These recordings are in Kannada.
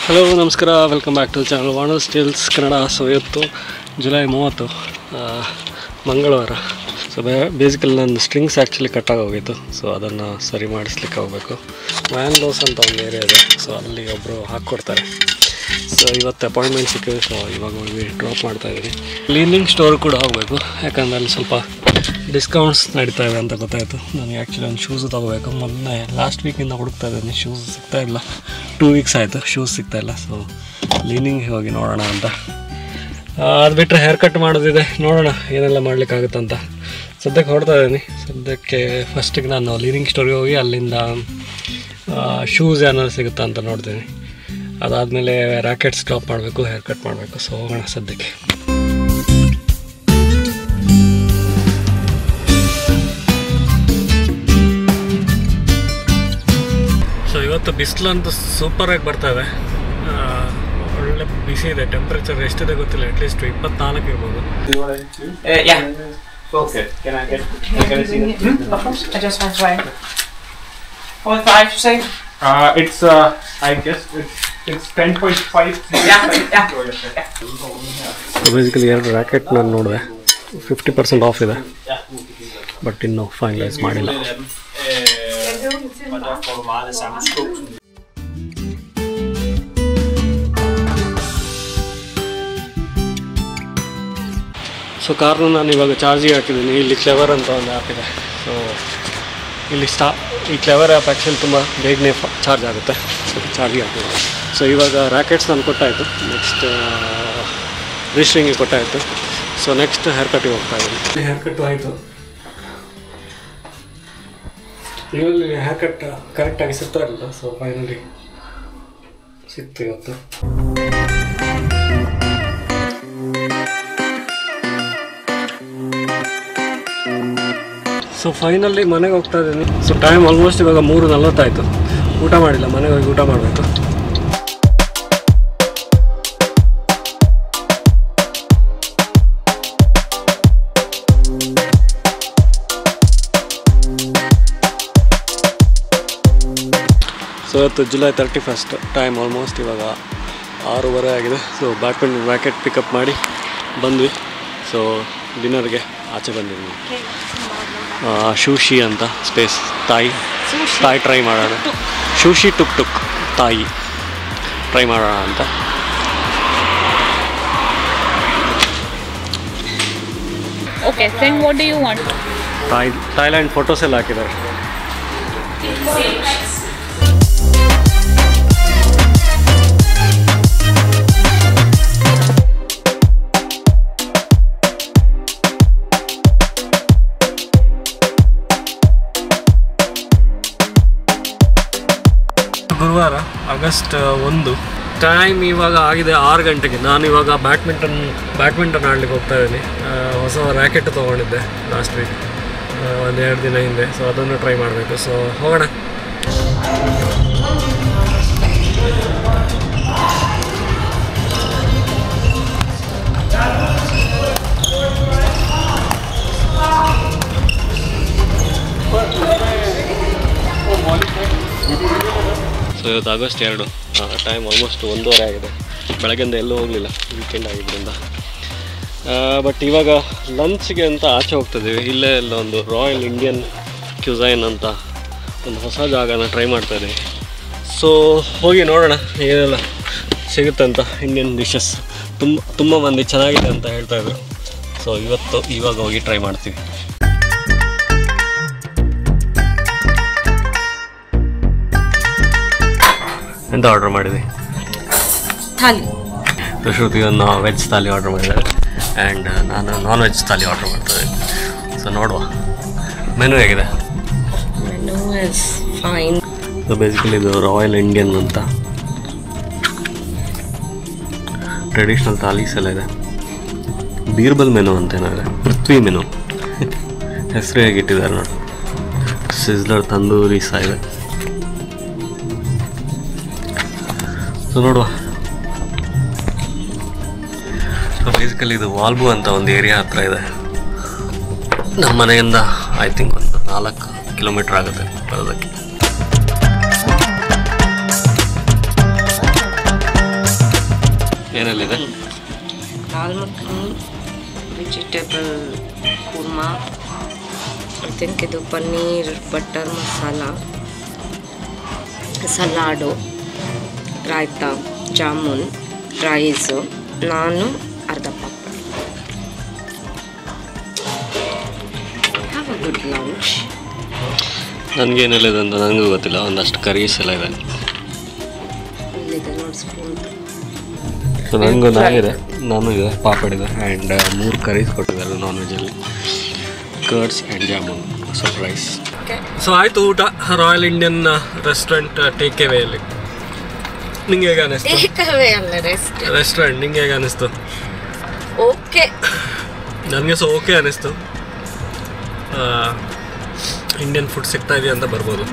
ಹಲೋ ನಮಸ್ಕಾರ, welcome back to channel Vani's tales Kannada. So ಇವತ್ತು ಜುಲೈ 30 ಮಂಗಳವಾರ. ಸೊ ಬೇಸಿಕಲಿ ನನ್ನ ಸ್ಟ್ರಿಂಗ್ಸ್ ಆ್ಯಕ್ಚುಲಿ ಕಟ್ಟಾಗಿ ಹೋಗಿತ್ತು. ಸೊ ಅದನ್ನು ಸರಿ ಮಾಡಿಸ್ಲಿಕ್ಕೆ ಹೋಗಬೇಕು. ವ್ಯಾನ್ ಲೋಸ್ ಅಂತ ಒಂದು ಏರಿಯಾ ಇದೆ, ಸೊ ಅಲ್ಲಿ ಒಬ್ಬರು ಹಾಕ್ಕೊಡ್ತಾರೆ. ಸೊ ಇವತ್ತು ಅಪಾಯಿಂಟ್ಮೆಂಟ್ ಸಿಕ್ಕಿದೆ. ಸೊ ಇವಾಗ ಹೋಗಿ ಡ್ರಾಪ್ ಮಾಡ್ತಾಯಿದ್ದೀನಿ. ಕ್ಲೀನಿಂಗ್ ಸ್ಟೋರ್ ಕೂಡ ಹೋಗಬೇಕು, ಯಾಕಂದರೆ ಅಲ್ಲಿ ಸ್ವಲ್ಪ ಡಿಸ್ಕೌಂಟ್ಸ್ ನಡೀತಾ ಇದೆ ಅಂತ ಗೊತ್ತಾಯಿತು. ನನಗೆ ಆ್ಯಕ್ಚುಲಿ ಒಂದು ಶೂಸು ತೊಗೋಬೇಕು. ಮೊನ್ನೆ ಲಾಸ್ಟ್ ವೀಕಿಂದ ಹುಡುಕ್ತಾ ಇದ್ದೀನಿ, ಶೂಸ್ ಸಿಗ್ತಾಯಿಲ್ಲ. 2 ವೀಕ್ಸ್ ಆಯಿತು, ಶೂಸ್ ಸಿಗ್ತಾಯಿಲ್ಲ. ಸೊ ಕ್ಲೀನಿಂಗ್ ಹೋಗಿ ನೋಡೋಣ ಅಂತ. ಅದು ಬಿಟ್ಟರೆ ಹೇರ್ ಕಟ್ ಮಾಡೋದಿದೆ, ನೋಡೋಣ ಏನೆಲ್ಲ ಮಾಡಲಿಕ್ಕಾಗುತ್ತಂತ. ಸದ್ಯಕ್ಕೆ ಹೊರಡ್ತಾ ಇದ್ದೀನಿ. ಸದ್ಯಕ್ಕೆ ಫಸ್ಟಿಗೆ ನಾನು ಕ್ಲೀನಿಂಗ್ ಸ್ಟೋರಿಗೆ ಹೋಗಿ ಅಲ್ಲಿಂದ ಶೂಸ್ ಏನಾದ್ರು ಸಿಗುತ್ತಾ ಅಂತ ನೋಡ್ತೀನಿ. ಅದಾದಮೇಲೆ ರ್ಯಾಕೆಟ್ ಸ್ಟಾಪ್ ಮಾಡಬೇಕು, ಹೇರ್ ಕಟ್ ಮಾಡಬೇಕು. ಸೊ ಹೋಗೋಣ ಸದ್ಯಕ್ಕೆ. ಸೊ ಇವತ್ತು ಬಿಸಿಲಂತೂ ಸೂಪರಾಗಿ ಬರ್ತಾಯಿದೆ. ಒಳ್ಳೆ ಬಿಸಿ ಇದೆ. ಟೆಂಪ್ರೇಚರ್ ಎಷ್ಟಿದೆ ಗೊತ್ತಿಲ್ಲ, ಅಟ್ಲೀಸ್ಟ್ 24 ಇರ್ಬೋದು. Okay. Can I see that? I just want to say. 0.5, you say? It's I guess it's 10.5. Yeah. So basically 2 racket ನಾನು ನೋಡಿದೆ, 50% ಆಫ್ ಇದೆ, ಬಟ್ ಇನ್ನೂ ಫೈನಲೈಸ್ ಮಾಡಿಲ್ಲ. ಸೊ ಕಾರ್ನ ನಾನು ಇವಾಗ ಚಾರ್ಜಿಗೆ ಹಾಕಿದ್ದೀನಿ. ಇಲ್ಲಿ ಕ್ಲೆವರ್ ಅಂತ ಒಂದು ಆ್ಯಪ್ ಇದೆ. ಸೊ ಇಲ್ಲಿ ಈ ಕ್ಲೆವರ್ ಆ್ಯಪ್ ಆ್ಯಕ್ಚುಲಿ ತುಂಬ ಬೇಗನೆ ಚಾರ್ಜ್ ಆಗುತ್ತೆ. ಸೊ ಚಾರ್ಜಿಗೆ ಹಾಕಿದ್ದೀನಿ. ಸೊ ಇವಾಗ ರ್ಯಾಕೆಟ್ಸ್ ನಾನು ಕೊಟ್ಟಾಯಿತು, ನೆಕ್ಸ್ಟ್ ರಿಜಿಸ್ಟ್ರಿಂಗಿಗೆ ಕೊಟ್ಟಾಯಿತು. ಸೊ ನೆಕ್ಸ್ಟ್ ಹೇರ್ ಕಟ್ಟಿಗೆ ಹೋಗ್ತಾ ಇದ್ದೀನಿ. ಹೇರ್ ಕಟ್ಟು ಆಯಿತು. ಇವಲ್ಲಿ ಹೇರ್ ಕಟ್ ಕರೆಕ್ಟಾಗಿ ಸಿಗ್ತಾ ಇರಲಿಲ್ಲ. ಸೊ ಫೈನಲಿ ಸಿಕ್ತು ಇವತ್ತು. ಸೊ ಫೈನಲಿ ಮನೆಗೆ ಹೋಗ್ತಾ ಇದ್ದೀನಿ. ಸೊ ಟೈಮ್ ಆಲ್ಮೋಸ್ಟ್ ಇವಾಗ 3:40 ಆಯಿತು. ಊಟ ಮಾಡಿಲ್ಲ, ಮನೆಗೆ ಹೋಗಿ ಊಟ ಮಾಡಬೇಕು. ಸೊ ಇವತ್ತು ಜುಲೈ 31st, ಟೈಮ್ ಆಲ್ಮೋಸ್ಟ್ ಇವಾಗ 6:30 ಆಗಿದೆ. ಸೊ ಬ್ಯಾಡ್ಮಿಂಟನ್ ರ್ಯಾಕೆಟ್ ಪಿಕಪ್ ಮಾಡಿ ಬಂದ್ವಿ. ಸೊ ಡಿನ್ನರ್ಗೆ ಆಚೆ ಬಂದಿದ್ದೀನಿ. ಶೂಶಿ ಅಂತ ಸ್ಪೇಸ್, ತಾಯಿ ಟ್ರೈ ಮಾಡೋಣ. ಶೂಶಿ ಟುಕ್ ತಾಯಿ ಟ್ರೈ ಮಾಡೋಣ ಅಂತ. Okay, then what do you want? Thailand photos ಎಲ್ಲ ಹಾಕಿದ್ದಾರೆ. ಗುರುವಾರ ಆಗಸ್ಟ್ 1. ಟೈಮ್ ಇವಾಗ ಆಗಿದೆ 6 ಗಂಟೆಗೆ. ನಾನು ಇವಾಗ ಬ್ಯಾಡ್ಮಿಂಟನ್ ಆಡ್ಲಿಕ್ಕೆ ಹೋಗ್ತಾ ಇದ್ದೀನಿ. ಹೊಸ ರ್ಯಾಕೆಟ್ ತೊಗೊಂಡಿದ್ದೆ ಲಾಸ್ಟ್ ವೀಕ್, 1-2 ದಿನ ಹಿಂದೆ. ಸೊ ಅದನ್ನು ಟ್ರೈ ಮಾಡಬೇಕು. ಸೊ ಹೋಗೋಣ. ಸೊ ಇವತ್ತು ಆಗಸ್ಟ್ 2, ಟೈಮ್ ಆಲ್ಮೋಸ್ಟ್ 1:30 ಆಗಿದೆ. ಬೆಳಗ್ಗೆಯಿಂದ ಎಲ್ಲೂ ಹೋಗಲಿಲ್ಲ, ವೀಕೆಂಡ್ ಆಗಿದ್ದರಿಂದ. ಬಟ್ ಇವಾಗ ಲಂಚ್ಗೆ ಅಂತ ಆಚೆ ಹೋಗ್ತಿದ್ದೀವಿ. ಇಲ್ಲೇ ಎಲ್ಲ ಒಂದು ರಾಯಲ್ ಇಂಡಿಯನ್ ಕ್ಯೂಸೈನ್ ಅಂತ ಒಂದು ಹೊಸ ಜಾಗನ ಟ್ರೈ ಮಾಡ್ತಾಯಿದ್ದೀವಿ. ಸೊ ಹೋಗಿ ನೋಡೋಣ ಏನೆಲ್ಲ ಸಿಗುತ್ತೆ ಅಂತ. ಇಂಡಿಯನ್ ಡಿಶಸ್ ತುಂಬ ಮಂದಿ ಚೆನ್ನಾಗಿದೆ ಅಂತ ಹೇಳ್ತಾಯಿದ್ರು. ಸೊ ಇವಾಗ ಹೋಗಿ ಟ್ರೈ ಮಾಡ್ತೀವಿ. ಎಂತ ಆರ್ಡರ್ ಮಾಡಿದ್ವಿ? ಥಾಲಿ. ಶ್ರುತಿ ಒಂದು ವೆಜ್ ಥಾಲಿ ಆರ್ಡರ್ ಮಾಡಿದ್ದಾರೆ, ಆ್ಯಂಡ್ ನಾನು ನಾನ್ ವೆಜ್ ಥಾಲಿ ಆರ್ಡರ್ ಮಾಡ್ತಾಯಿದ್ದೀನಿ. ಸೊ ನೋಡುವ ಮೆನು ಹೇಗಿದೆ. Menu is fine. So basically ಇದು ರಾಯಲ್ ಇಂಡಿಯನ್ ಅಂತ ಟ್ರೆಡಿಷ್ನಲ್ ಥಾಲೀಸ್ ಎಲ್ಲ ಇದೆ. ಬೀರ್ಬಲ್ ಮೆನು ಅಂತ ಏನಾಗಿದೆ, ಪೃಥ್ವಿ ಮೆನು ಹೆಸರು ಹೇಗಿಟ್ಟಿದ್ದಾರೆ ನೋಡಿ. ಸಿಜ್ಲರ್ ತಂದೂರಿ ಸಹ ಇದೆ. ಸೊ ನೋಡುವ. ಸೊ ಬೇಸಿಕಲಿ ಇದು ವಾಲ್ಬು ಅಂತ ಒಂದು ಏರಿಯಾ ಹತ್ರ ಇದೆ. ನಮ್ಮ ಮನೆಯಿಂದ ಐ ಥಿಂಕ್ ಒಂದು 4 ಕಿಲೋಮೀಟ್ರ್ ಆಗುತ್ತೆ ಬರೋದಕ್ಕೆ. ಏನೇನಿದೆ? Dal makhani, vegetable kurma, I think ಇದು paneer butter masala, salad, raita, jamun, rice, ನಾನು ಅರ್ಧ papad. Have a good lunch. ನನಗೇನಿಲ್ಲ ಅಂತ ನನಗೂ ಗೊತ್ತಿಲ್ಲ, ಒಂದಷ್ಟು ಕರೀಸ್ ಎಲ್ಲ ಇದೆ. ಇಲ್ಲಿದೆ ನೋಡಿ ಸ್ಪೂನ್. ಸೊ ನನಗೂ ನಾಗಿದೆ, ನಾನು ಇದೆ, ಪಾಪಡ್ ಇದೆ ಆ್ಯಂಡ್ 3 ಕರೀಸ್ ಕೊಟ್ಟಿದ್ದಾರೆ ನಾನ್ ವೆಜ್ಜಲ್ಲಿ, curds and jamun, surprise. So ಆಯಿತು ಊಟ ರಾಯಲ್ ಇಂಡಿಯನ್ ರೆಸ್ಟೋರೆಂಟ್ ಟೇಕ್ ಅವೇಯಲ್ಲಿ. ನಿಂಗೆ ಹೇಗೆ ಅನಿಸ್ತು? ರೆಸ್ಟೋರೆಂಟ್ ನಿಂಗೆ ಹೇಗೆ ಅನಿಸ್ತು? ಓಕೆ, ನನಗೆ ಸೊ ಓಕೆ ಅನಿಸ್ತು. ಇಂಡಿಯನ್ ಫುಡ್ ಸಿಗ್ತಾ ಇದೆಯಾ ಅಂತ ಬರ್ಬೋದು,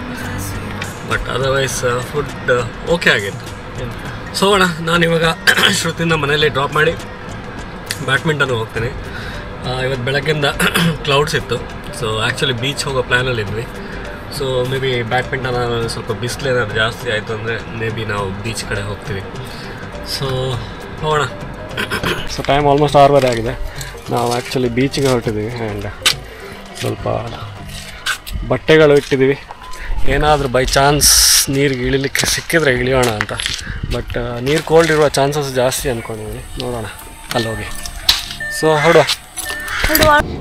ಬಟ್ ಅದರ್ವೈಸ್ ಫುಡ್ ಓಕೆ ಆಗಿತ್ತು. ಸೊ ಅಣ್ಣ ನಾನಿವಾಗ ಶ್ರುತಿನ ಮನೇಲಿ ಡ್ರಾಪ್ ಮಾಡಿ ಬ್ಯಾಡ್ಮಿಂಟನ್ ಹೋಗ್ತೀನಿ. ಇವತ್ತು ಬೆಳಗ್ಗಿಂದ ಕ್ಲೌಡ್ಸ್ ಇತ್ತು, ಸೊ ಆ್ಯಕ್ಚುಲಿ ಬೀಚ್ ಹೋಗೋ ಪ್ಲ್ಯಾನಲ್ಲಿದ್ವಿ. ಸೊ ಮೇ ಬಿ ಬ್ಯಾಡ್ಮಿಂಟನ್ ಸ್ವಲ್ಪ ಬಿಸಿಲು ಏನಾದ್ರು ಜಾಸ್ತಿ ಆಯಿತು ಅಂದರೆ ಮೇ ಬಿ ನಾವು ಬೀಚ್ ಕಡೆ ಹೋಗ್ತೀವಿ. ಸೊ ಹೋಗೋಣ. ಸೊ ಟೈಮ್ ಆಲ್ಮೋಸ್ಟ್ 6 ಆಗಿದೆ. ನಾವು ಆ್ಯಕ್ಚುಲಿ ಬೀಚಿಗೆ ಹೊರಟಿದ್ದೀವಿ ಆ್ಯಂಡ್ ಸ್ವಲ್ಪ ಬಟ್ಟೆಗಳು ಇಟ್ಟಿದ್ದೀವಿ, ಏನಾದರೂ ಬೈ ಚಾನ್ಸ್ ನೀರಿಗೆ ಇಳಿಲಿಕ್ಕೆ ಸಿಕ್ಕಿದ್ರೆ ಇಳಿಯೋಣ ಅಂತ. ಬಟ್ ನೀರು ಕೋಲ್ಡ್ ಇರುವ ಚಾನ್ಸಸ್ ಜಾಸ್ತಿ ಅಂದ್ಕೊಂಡಿದ್ದೀನಿ, ನೋಡೋಣ ಅಲ್ಲಿ ಹೋಗಿ. ಸೊ ಹೊರಡುವ.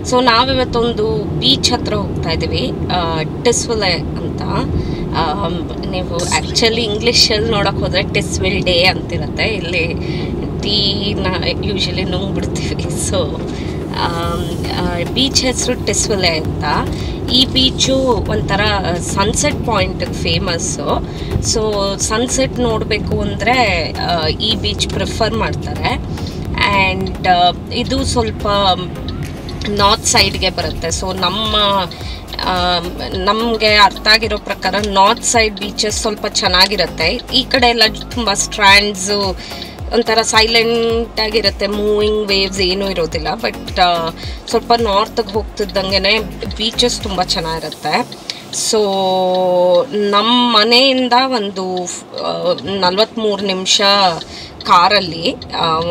ಸೊ ನಾವಿವತ್ತೊಂದು ಬೀಚ್ ಹತ್ರ ಹೋಗ್ತಾ ಇದ್ದೀವಿ, ಟಿಸ್ವಿಲೆ ಅಂತ. ನೀವು ಆ್ಯಕ್ಚುಲಿ ಇಂಗ್ಲೀಷಲ್ಲಿ ನೋಡೋಕೆ ಹೋದರೆ ಟಿಸ್ವಿಲ್ ಡೇ ಅಂತಿರುತ್ತೆ, ಇಲ್ಲಿ ಟೀನ ಯೂಶಲಿ ನುಂಗ್ಬಿಡ್ತೀವಿ. ಸೊ ಬೀಚ್ ಹೆಸರು ಟಿಸ್ವಿಲೆ ಅಂತ. ಈ ಬೀಚು ಒಂಥರ ಸನ್ಸೆಟ್ ಪಾಯಿಂಟಿಗೆ ಫೇಮಸ್ಸು. ಸೊ ಸನ್ಸೆಟ್ ನೋಡಬೇಕು ಅಂದರೆ ಈ ಬೀಚ್ ಪ್ರಿಫರ್ ಮಾಡ್ತಾರೆ. ಆ್ಯಂಡ್ ಇದು ಸ್ವಲ್ಪ ನಾರ್ತ್ ಸೈಡ್ಗೆ ಬರುತ್ತೆ. ಸೊ ನಮಗೆ ಅರ್ಥ ಆಗಿರೋ ಪ್ರಕಾರ ನಾರ್ತ್ ಸೈಡ್ ಬೀಚಸ್ ಸ್ವಲ್ಪ ಚೆನ್ನಾಗಿರುತ್ತೆ. ಈ ಕಡೆ ಎಲ್ಲ ತುಂಬ ಸ್ಟ್ರ್ಯಾಂಡ್ಸು ಒಂಥರ ಸೈಲೆಂಟಾಗಿರುತ್ತೆ, ಮೂವಿಂಗ್ ವೇವ್ಸ್ ಏನೂ ಇರೋದಿಲ್ಲ. ಬಟ್ ಸ್ವಲ್ಪ ನಾರ್ತ್ಗೆ ಹೋಗ್ತಿದ್ದಂಗೆ ಬೀಚಸ್ ತುಂಬ ಚೆನ್ನಾಗಿರುತ್ತೆ. ಸೊ ನಮ್ಮ ಮನೆಯಿಂದ ಒಂದು 43 ನಿಮಿಷ ಕಾರಲ್ಲಿ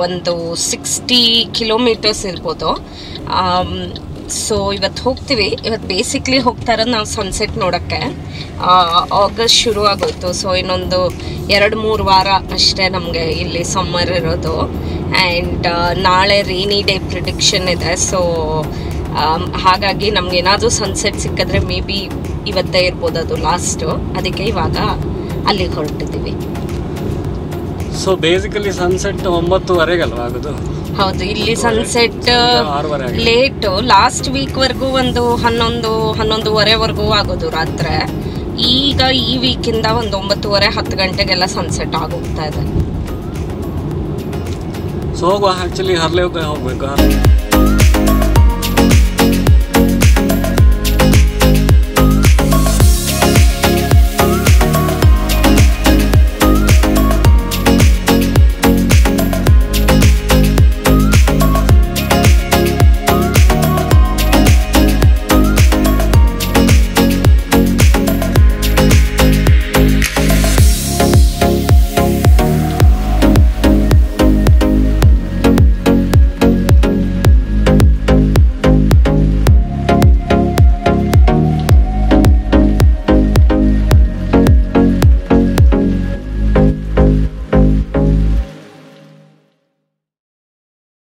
ಒಂದು 60 ಕಿಲೋಮೀಟರ್ಸ್ ಇರ್ಬೋದು. ಸೊ ಇವತ್ತು ಹೋಗ್ತೀವಿ. ಇವತ್ತು ಬೇಸಿಕ್ಲಿ ಹೋಗ್ತಾ ಇರೋದು ನಾವು ಸನ್ಸೆಟ್ ನೋಡೋಕ್ಕೆ. ಆಗಸ್ಟ್ ಶುರು ಆಗೋಯ್ತು, ಸೊ ಇನ್ನೊಂದು 2-3 ವಾರ ಅಷ್ಟೇ ನಮಗೆ ಇಲ್ಲಿ ಸಮ್ಮರ್ ಇರೋದು. ಆ್ಯಂಡ್ ನಾಳೆ ರೇನಿ ಡೇ ಪ್ರಿಡಿಕ್ಷನ್ ಇದೆ. ಸೊ ಹಾಗಾಗಿ ನಮಗೇನಾದರೂ ಸನ್ಸೆಟ್ ಸಿಕ್ಕಿದ್ರೆ ಮೇ ಬಿ ಇವತ್ತೇ ಇರ್ಬೋದು ಅದು ಲಾಸ್ಟು. ಅದಕ್ಕೆ ಇವಾಗ ಅಲ್ಲಿಗೆ ಹೊರಟಿದ್ದೀವಿ. ಸೊ ಬೇಸಿಕಲಿ ಸನ್ಸೆಟ್ 9:30 ಆಗೋದು. ಹೌದು, ಇಲ್ಲಿ ಸನ್ಸೆಟ್ ಲೇಟು. ಲಾಸ್ಟ್ ವೀಕ್ವರೆಗೂ ಒಂದು 11-11:30ವರೆಗೂ ಆಗೋದು ರಾತ್ರಿ. ಈಗ ಈ ವೀಕಿಂದ ಒಂದು 9:30-10 ಗಂಟೆಗೆಲ್ಲ ಸನ್ಸೆಟ್ ಆಗೋಗ್ತಾ ಇದೆ. ಸೊ ಹೋಗುವ, ಆ್ಯಕ್ಚುಲಿ ಹರ್ಲೆ ಹೋಗಬೇಕು.